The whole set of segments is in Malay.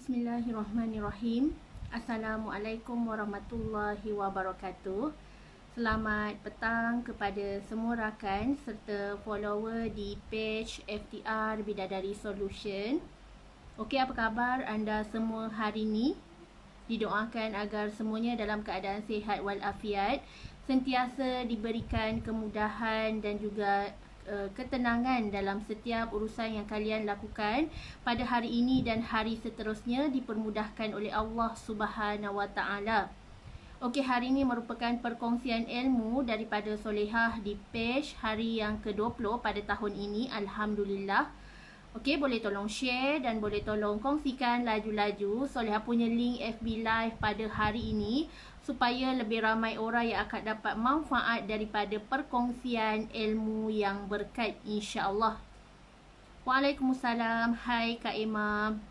Bismillahirrahmanirrahim. Assalamualaikum warahmatullahi wabarakatuh. Selamat petang kepada semua rakan serta follower di page FTR Bidadari Solution. Okey, apa khabar anda semua hari ini? Didoakan agar semuanya dalam keadaan sihat walafiat, sentiasa diberikan kemudahan dan juga ketenangan dalam setiap urusan yang kalian lakukan pada hari ini dan hari seterusnya, dipermudahkan oleh Allah Subhanahu Wa Taala. Okey, hari ini merupakan perkongsian ilmu daripada Solehah di page hari yang ke-20 pada tahun ini. Alhamdulillah. Okey, boleh tolong share dan boleh tolong kongsikan laju-laju Solehah punya link FB Live pada hari ini, supaya lebih ramai orang yang akan dapat manfaat daripada perkongsian ilmu yang berkat, insya-Allah. Waalaikumsalam. Hai Kak Imam.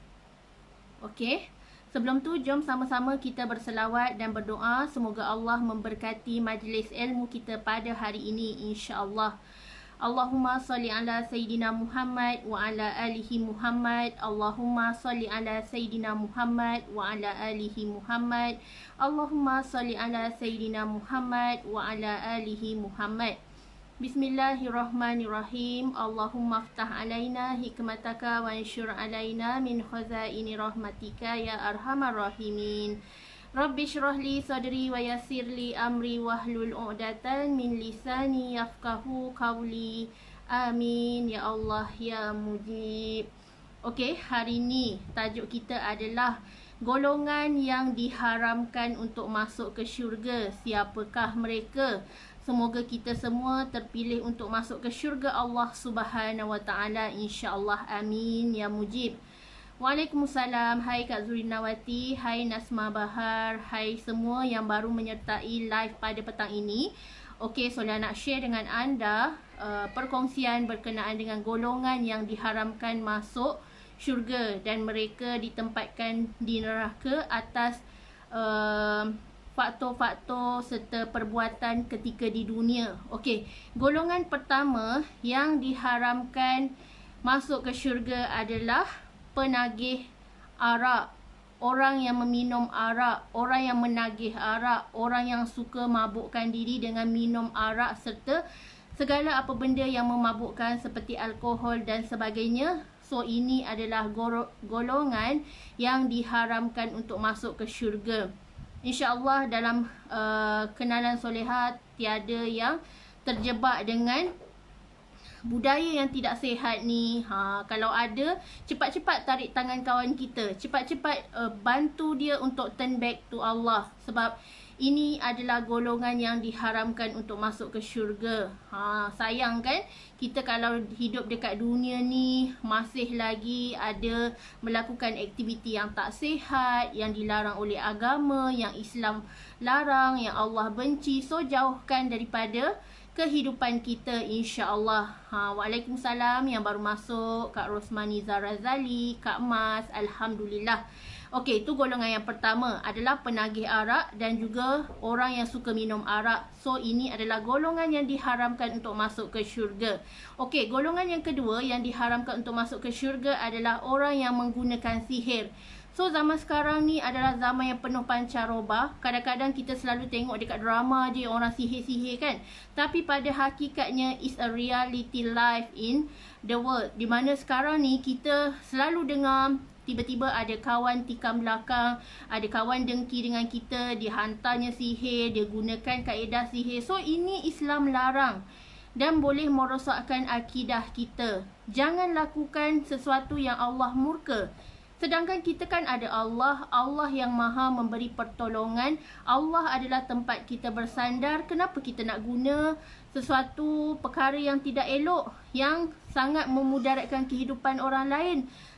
Okey, sebelum tu jom sama-sama kita berselawat dan berdoa semoga Allah memberkati majlis ilmu kita pada hari ini, insya-Allah. Allahumma salli ala Sayyidina Muhammad wa ala alihi Muhammad. Allahumma salli ala Sayyidina Muhammad wa ala alihi Muhammad. Allahumma salli ala Sayyidina Muhammad wa ala alihi Muhammad. Bismillahirrahmanirrahim. Allahumma aftah alaina hikmataka wa anshur alaina min khazaini rahmatika ya arhamar rahimin. Rabbi syrah li sadri wa yassir li amri wahlul 'uqdatan min lisani yafqahu qawli. Amin ya Allah ya Mujib. Okey, hari ini tajuk kita adalah golongan yang diharamkan untuk masuk ke syurga. Siapakah mereka? Semoga kita semua terpilih untuk masuk ke syurga Allah Subhanahu Wa Taala, insya-Allah. Amin ya Mujib. Waalaikumsalam. Hai Kak Zurinawati, hai Nasma Bahar, hai semua yang baru menyertai live pada petang ini. Okey, Solehah nak share dengan anda perkongsian berkenaan dengan golongan yang diharamkan masuk syurga dan mereka ditempatkan di neraka atas faktor-faktor serta perbuatan ketika di dunia. Okey, golongan pertama yang diharamkan masuk ke syurga adalah penagih arak, orang yang meminum arak, orang yang menagih arak, orang yang suka mabukkan diri dengan minum arak serta segala apa benda yang memabukkan seperti alkohol dan sebagainya. So ini adalah golongan yang diharamkan untuk masuk ke syurga. InsyaAllah dalam kenalan Solehah tiada yang terjebak dengan budaya yang tidak sihat ni. Kalau ada, cepat-cepat tarik tangan kawan kita, cepat-cepat bantu dia untuk turn back to Allah, sebab ini adalah golongan yang diharamkan untuk masuk ke syurga. Sayang kan, kita kalau hidup dekat dunia ni masih lagi ada melakukan aktiviti yang tak sihat, yang dilarang oleh agama, yang Islam larang, yang Allah benci. So jauhkan daripada kehidupan kita, insya-Allah. Waalaikumsalam yang baru masuk, Kak Rosmani Zarazali, Kak Mas, alhamdulillah. Okey, itu golongan yang pertama adalah penagih arak dan juga orang yang suka minum arak. So ini adalah golongan yang diharamkan untuk masuk ke syurga. Okey, golongan yang kedua yang diharamkan untuk masuk ke syurga adalah orang yang menggunakan sihir. So zaman sekarang ni adalah zaman yang penuh pancaroba. Kadang-kadang kita selalu tengok dekat drama je orang sihir-sihir kan. Tapi pada hakikatnya is a reality life in the world. Di mana sekarang ni kita selalu dengar tiba-tiba ada kawan tikam belakang, ada kawan dengki dengan kita, dia hantarnya sihir, dia gunakan kaedah sihir. So ini Islam larang dan boleh merosakkan akidah kita. Jangan lakukan sesuatu yang Allah murka. Sedangkan kita kan ada Allah, Allah yang maha memberi pertolongan. Allah adalah tempat kita bersandar. Kenapa kita nak guna sesuatu perkara yang tidak elok, yang sangat memudaratkan kehidupan orang lain?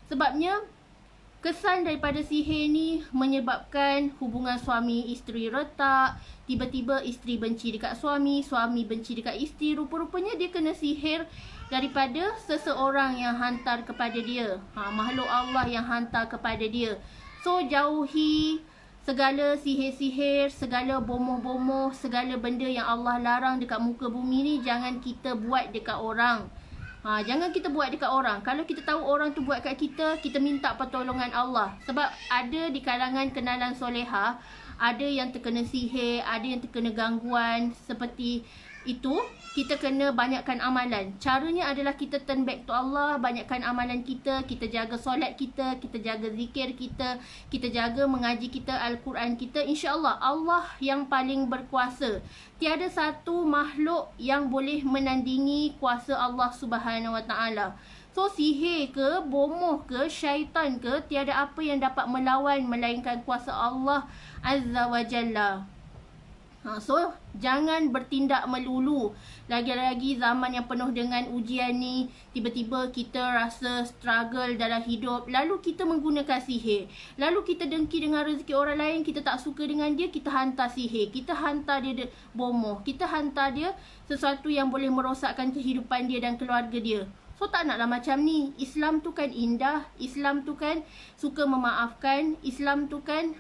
Sebabnya kesan daripada sihir ni menyebabkan hubungan suami isteri retak. Tiba-tiba isteri benci dekat suami, suami benci dekat isteri. Rupa-rupanya dia kena sihir daripada seseorang yang hantar kepada dia, makhluk Allah yang hantar kepada dia. So jauhi segala sihir-sihir, segala bomoh-bomoh, segala benda yang Allah larang dekat muka bumi ni, jangan kita buat dekat orang. Jangan kita buat dekat orang. Kalau kita tahu orang tu buat kat kita, kita minta pertolongan Allah. Sebab ada di kalangan kenalan soleha, ada yang terkena sihir, ada yang terkena gangguan seperti itu. Kita kena banyakkan amalan. Caranya adalah kita turn back to Allah, banyakkan amalan kita, kita jaga solat kita jaga zikir kita jaga mengaji kita Al-Quran kita. InsyaAllah Allah yang paling berkuasa. Tiada satu makhluk yang boleh menandingi kuasa Allah Subhanahu Wa Taala. So sihir ke, bomoh ke, syaitan ke, tiada apa yang dapat melawan melainkan kuasa Allah Azza wa Jalla. So jangan bertindak melulu. Lagi-lagi zaman yang penuh dengan ujian ni, tiba-tiba kita rasa struggle dalam hidup, lalu kita menggunakan sihir. Lalu kita dengki dengan rezeki orang lain, kita tak suka dengan dia, kita hantar sihir, kita hantar dia bomoh, kita hantar dia sesuatu yang boleh merosakkan kehidupan dia dan keluarga dia. So tak naklah macam ni. Islam tu kan indah, Islam tu kan suka memaafkan, Islam tu kan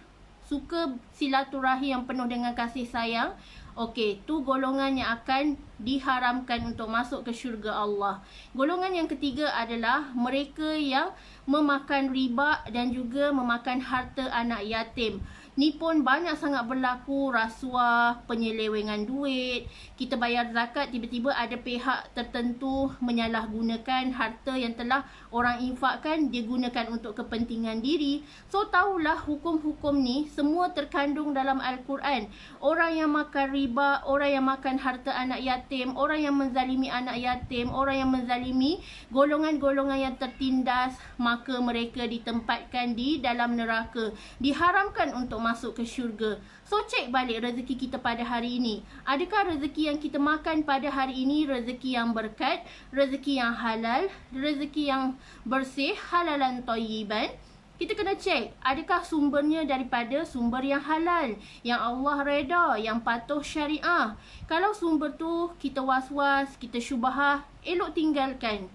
suka silaturahim yang penuh dengan kasih sayang. Okey, tu golongan yang akan diharamkan untuk masuk ke syurga Allah. Golongan yang ketiga adalah mereka yang memakan riba dan juga memakan harta anak yatim. Ni pun banyak sangat berlaku, rasuah, penyelewengan duit. Kita bayar zakat, tiba-tiba ada pihak tertentu menyalahgunakan harta yang telah orang infakkan, dia gunakan untuk kepentingan diri. So tahulah hukum-hukum ni semua terkandung dalam Al-Quran. Orang yang makan riba, orang yang makan harta anak yatim, orang yang menzalimi anak yatim, orang yang menzalimi golongan-golongan yang tertindas, maka mereka ditempatkan di dalam neraka, diharamkan untuk masuk ke syurga. So cek balik rezeki kita pada hari ini. Adakah rezeki yang kita makan pada hari ini rezeki yang berkat, rezeki yang halal, rezeki yang bersih, halalan thayyiban? Kita kena cek, adakah sumbernya daripada sumber yang halal, yang Allah reda, yang patuh syariah. Kalau sumber tu kita was-was, kita syubhah, elok tinggalkan.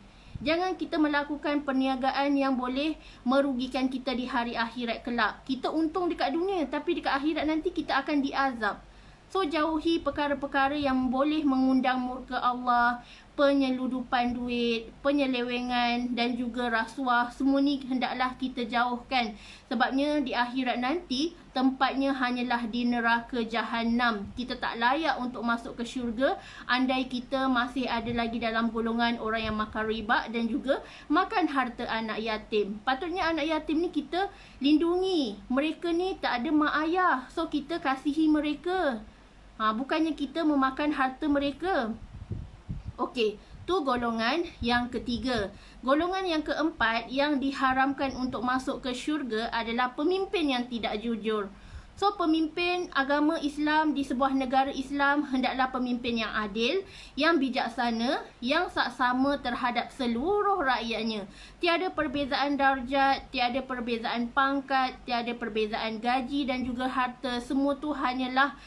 Jangan kita melakukan perniagaan yang boleh merugikan kita di hari akhirat kelak. Kita untung dekat dunia, tapi dekat akhirat nanti kita akan diazab. So jauhi perkara-perkara yang boleh mengundang murka Allah, penyeludupan duit, penyelewengan dan juga rasuah. Semua ni hendaklah kita jauhkan. Sebabnya di akhirat nanti tempatnya hanyalah di neraka Jahannam. Kita tak layak untuk masuk ke syurga andai kita masih ada lagi dalam golongan orang yang makan riba dan juga makan harta anak yatim. Patutnya anak yatim ni kita lindungi. Mereka ni tak ada mak ayah, so kita kasihi mereka. Bukannya kita memakan harta mereka. Okey, tu golongan yang ketiga. Golongan yang keempat yang diharamkan untuk masuk ke syurga adalah pemimpin yang tidak jujur. So pemimpin agama Islam di sebuah negara Islam hendaklah pemimpin yang adil, yang bijaksana, yang saksama terhadap seluruh rakyatnya. Tiada perbezaan darjat, tiada perbezaan pangkat, tiada perbezaan gaji dan juga harta. Semua tu hanyalah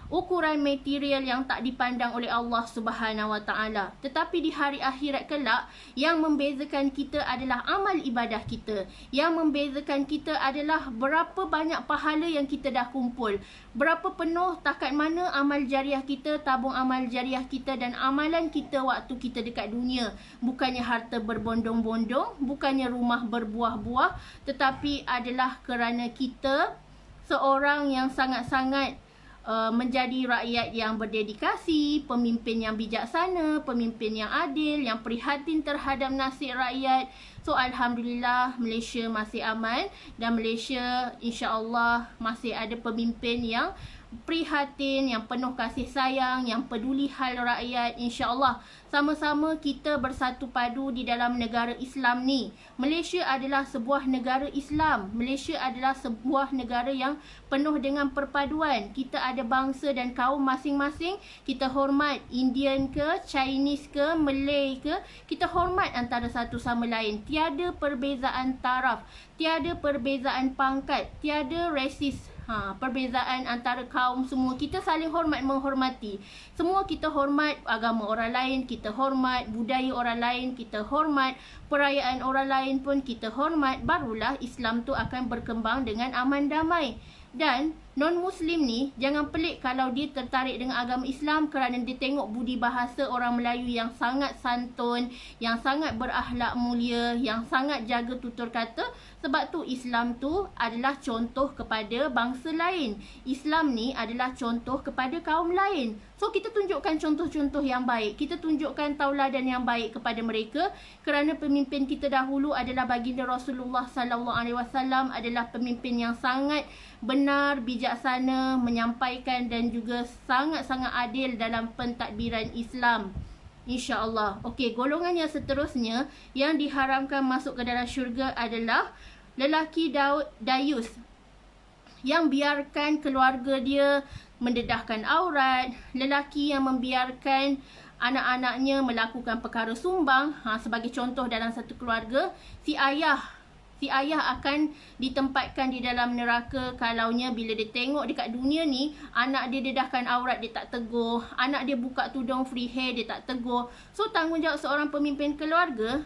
ukuran material yang tak dipandang oleh Allah Subhanahu Wa Taala. Tetapi di hari akhirat kelak, yang membezakan kita adalah amal ibadah kita. Yang membezakan kita adalah berapa banyak pahala yang kita dah kumpul, berapa penuh, takat mana amal jariah kita, tabung amal jariah kita dan amalan kita waktu kita dekat dunia. Bukannya harta berbondong-bondong, bukannya rumah berbuah-buah, tetapi adalah kerana kita seorang yang sangat-sangat menjadi rakyat yang berdedikasi, pemimpin yang bijaksana, pemimpin yang adil, yang prihatin terhadap nasib rakyat. So Alhamdulillah, Malaysia masih aman dan Malaysia insya-Allah masih ada pemimpin yang prihatin, yang penuh kasih sayang, yang peduli hal rakyat. InsyaAllah sama-sama kita bersatu padu di dalam negara Islam ni. Malaysia adalah sebuah negara Islam. Malaysia adalah sebuah negara yang penuh dengan perpaduan. Kita ada bangsa dan kaum masing-masing. Kita hormat Indian ke, Chinese ke, Malay ke. Kita hormat antara satu sama lain. Tiada perbezaan taraf, tiada perbezaan pangkat, tiada rasis. Perbezaan antara kaum, semua kita saling hormat menghormati. Semua kita hormat agama orang lain, kita hormat budaya orang lain, kita hormat perayaan orang lain pun kita hormat. Barulah Islam tu akan berkembang dengan aman damai. Dan non-Muslim ni jangan pelik kalau dia tertarik dengan agama Islam kerana dia tengok budi bahasa orang Melayu yang sangat santun, yang sangat berakhlak mulia, yang sangat jaga tutur kata. Sebab tu Islam tu adalah contoh kepada bangsa lain. Islam ni adalah contoh kepada kaum lain. So kita tunjukkan contoh-contoh yang baik. Kita tunjukkan tauladan yang baik kepada mereka kerana pemimpin kita dahulu adalah baginda Rasulullah SAW, adalah pemimpin yang sangat benar, bijaksana, menyampaikan dan juga sangat-sangat adil dalam pentadbiran Islam. InsyaAllah. Okey, golongan yang seterusnya yang diharamkan masuk ke dalam syurga adalah lelaki dayus yang biarkan keluarga dia mendedahkan aurat, lelaki yang membiarkan anak-anaknya melakukan perkara sumbang. Sebagai contoh, dalam satu keluarga, si ayah akan ditempatkan di dalam neraka kalaunya bila dia tengok dekat dunia ni anak dia dedahkan aurat, dia tak tegur, anak dia buka tudung free hair, dia tak tegur. So tanggungjawab seorang pemimpin keluarga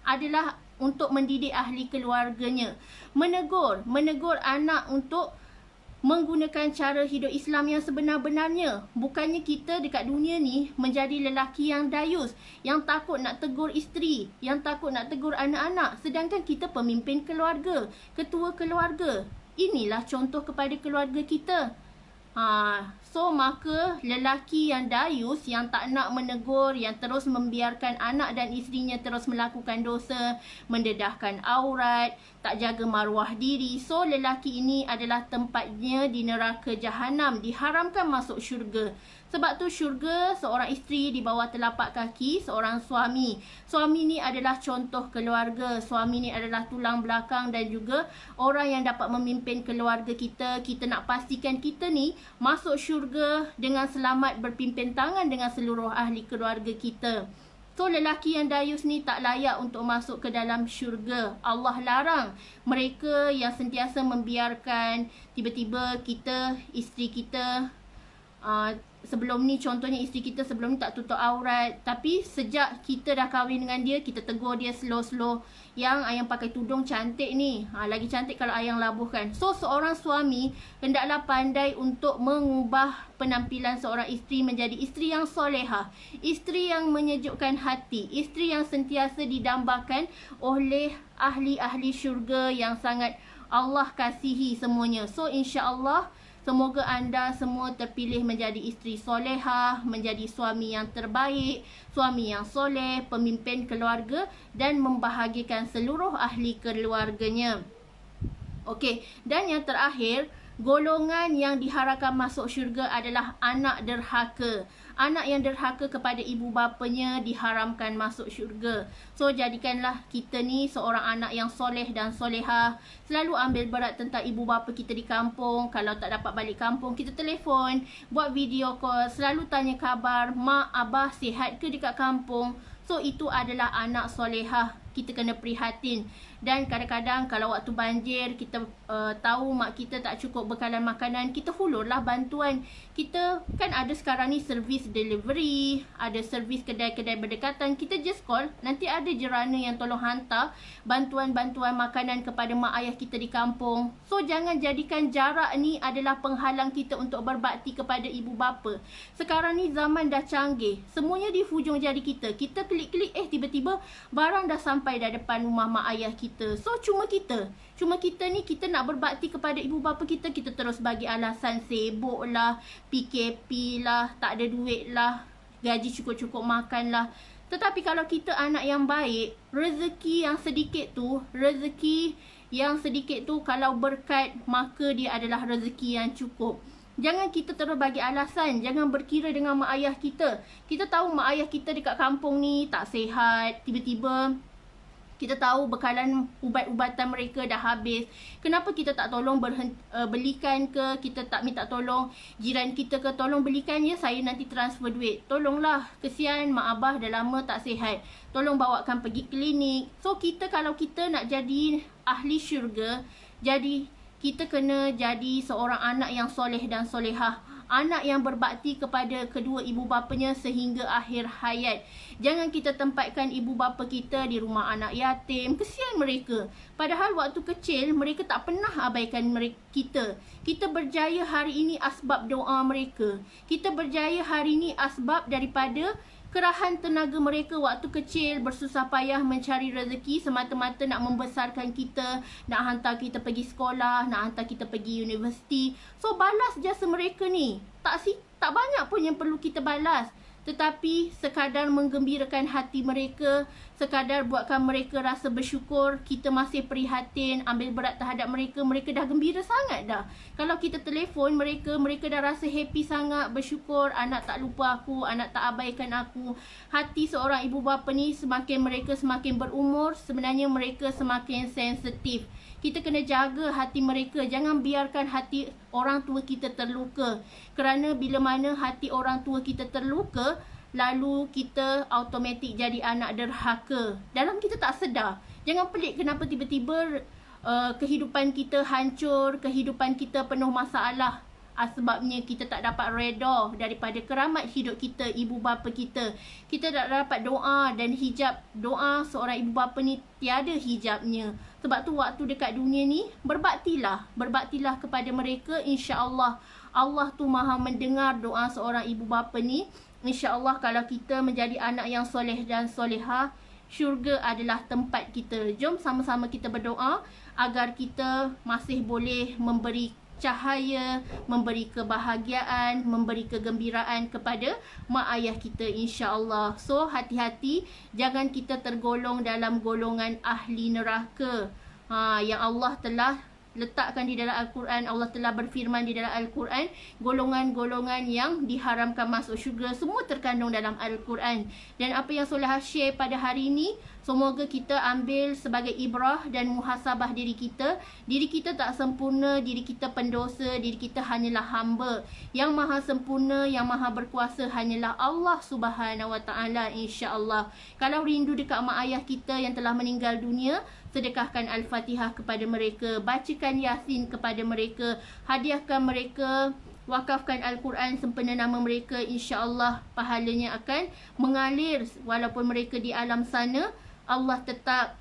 adalah untuk mendidik ahli keluarganya, menegur anak untuk menggunakan cara hidup Islam yang sebenar-benarnya. Bukannya kita dekat dunia ni menjadi lelaki yang dayus, yang takut nak tegur isteri, yang takut nak tegur anak-anak, sedangkan kita pemimpin keluarga, ketua keluarga. Inilah contoh kepada keluarga kita. So maka lelaki yang dayus, yang tak nak menegur, yang terus membiarkan anak dan isterinya terus melakukan dosa, mendedahkan aurat, tak jaga maruah diri, so lelaki ini adalah tempatnya di neraka jahanam, diharamkan masuk syurga. Sebab tu syurga seorang isteri di bawah telapak kaki seorang suami. Suami ni adalah contoh keluarga. Suami ni adalah tulang belakang dan juga orang yang dapat memimpin keluarga kita. Kita nak pastikan kita ni masuk syurga dengan selamat, berpimpin tangan dengan seluruh ahli keluarga kita. So lelaki yang dayus ni tak layak untuk masuk ke dalam syurga. Allah larang mereka yang sentiasa membiarkan tiba-tiba kita, isteri kita, sebelum ni contohnya isteri kita sebelum ni tak tutup aurat, tapi sejak kita dah kahwin dengan dia, kita tegur dia slow-slow, yang ayang pakai tudung cantik ni, lagi cantik kalau ayang labuhkan. So seorang suami hendaklah pandai untuk mengubah penampilan seorang isteri menjadi isteri yang solehah, isteri yang menyejukkan hati, isteri yang sentiasa didambakan oleh ahli-ahli syurga yang sangat Allah kasihi semuanya. So insya-Allah semoga anda semua terpilih menjadi isteri solehah, menjadi suami yang terbaik, suami yang soleh, pemimpin keluarga dan membahagikan seluruh ahli keluarganya. Okey, dan yang terakhir, golongan yang diharamkan masuk syurga adalah anak derhaka. Anak yang derhaka kepada ibu bapanya diharamkan masuk syurga. So jadikanlah kita ni seorang anak yang soleh dan solehah. Selalu ambil berat tentang ibu bapa kita di kampung. Kalau tak dapat balik kampung, kita telefon, buat video call, selalu tanya khabar, mak, abah sihat ke dekat kampung. So itu adalah anak solehah. Kita kena prihatin. Dan kadang-kadang kalau waktu banjir kita tahu mak kita tak cukup bekalan makanan, kita hulurlah bantuan. Kita kan ada sekarang ni servis delivery, ada servis kedai-kedai berdekatan. Kita just call, nanti ada jerana yang tolong hantar bantuan-bantuan makanan kepada mak ayah kita di kampung. So jangan jadikan jarak ni adalah penghalang kita untuk berbakti kepada ibu bapa. Sekarang ni zaman dah canggih, semuanya di hujung jari kita. Kita klik-klik, tiba-tiba barang dah sampai dah depan rumah mak ayah kita. So cuma kita ni, kita nak berbakti kepada ibu bapa kita, kita terus bagi alasan sibuk lah, PKP lah, tak ada duit lah, gaji cukup-cukup makan lah. Tetapi kalau kita anak yang baik, rezeki yang sedikit tu kalau berkat, maka dia adalah rezeki yang cukup. Jangan kita terus bagi alasan, jangan berkira dengan mak ayah kita. Kita tahu mak ayah kita dekat kampung ni tak sihat, tiba-tiba kita tahu bekalan ubat-ubatan mereka dah habis. Kenapa kita tak tolong belikan ke? Kita tak minta tolong jiran kita ke? Tolong belikan ya, saya nanti transfer duit. Tolonglah, kesian mak abah dah lama tak sihat. Tolong bawakan pergi klinik. So kita, kalau kita nak jadi ahli syurga, jadi kita kena jadi seorang anak yang soleh dan solehah. anak yang berbakti kepada kedua ibu bapanya sehingga akhir hayat. Jangan kita tempatkan ibu bapa kita di rumah anak yatim. Kesian mereka. Padahal waktu kecil mereka tak pernah abaikan kita. Kita berjaya hari ini asbab doa mereka. Kita berjaya hari ini asbab daripada kerahan tenaga mereka waktu kecil bersusah payah mencari rezeki semata-mata nak membesarkan kita, nak hantar kita pergi sekolah, nak hantar kita pergi universiti. So balas jasa mereka ni. Tak banyak pun yang perlu kita balas. Tetapi sekadar menggembirakan hati mereka, sekadar buatkan mereka rasa bersyukur, kita masih prihatin, ambil berat terhadap mereka, mereka dah gembira sangat dah. Kalau kita telefon mereka, mereka dah rasa happy sangat, bersyukur, anak tak lupa aku, anak tak abaikan aku. Hati seorang ibu bapa ni semakin mereka semakin berumur, sebenarnya mereka semakin sensitif. Kita kena jaga hati mereka. Jangan biarkan hati orang tua kita terluka. Kerana bila mana hati orang tua kita terluka, lalu kita automatik jadi anak derhaka. Dalam kita tak sedar. Jangan pelik kenapa tiba-tiba kehidupan kita hancur, kehidupan kita penuh masalah. Sebabnya kita tak dapat reda daripada keramat hidup kita, ibu bapa kita. Kita tak dapat doa dan hijab. Doa seorang ibu bapa ni tiada hijabnya. Sebab tu waktu dekat dunia ni, berbaktilah kepada mereka. InsyaAllah Allah tu maha mendengar doa seorang ibu bapa ni. InsyaAllah kalau kita menjadi anak yang soleh dan solehah, syurga adalah tempat kita. Jom sama-sama kita berdoa agar kita masih boleh memberi cahaya, memberi kebahagiaan, memberi kegembiraan kepada mak ayah kita, insya-Allah. So hati-hati, jangan kita tergolong dalam golongan ahli neraka. Yang Allah telah letakkan di dalam Al-Quran. Allah telah berfirman di dalam Al-Quran, golongan-golongan yang diharamkan masuk syurga semua terkandung dalam Al-Quran. Dan apa yang Solehah share pada hari ini, semoga kita ambil sebagai ibrah dan muhasabah diri kita. Diri kita tak sempurna, diri kita pendosa, diri kita hanyalah hamba. Yang maha sempurna, yang maha berkuasa hanyalah Allah Subhanahu Wa Taala, insya-Allah. Kalau rindu dekat mak ayah kita yang telah meninggal dunia, sedekahkan Al-Fatihah kepada mereka, bacakan Yasin kepada mereka, hadiahkan mereka, wakafkan Al-Quran sempena nama mereka, insya-Allah pahalanya akan mengalir. Walaupun mereka di alam sana, Allah tetap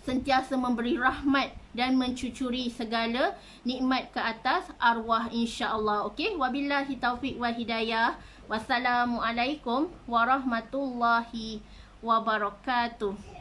sentiasa memberi rahmat dan mencucuri segala nikmat ke atas arwah, insya-Allah. Okey, wabillahi taufik wal hidayah. Wassalamualaikum warahmatullahi wabarakatuh.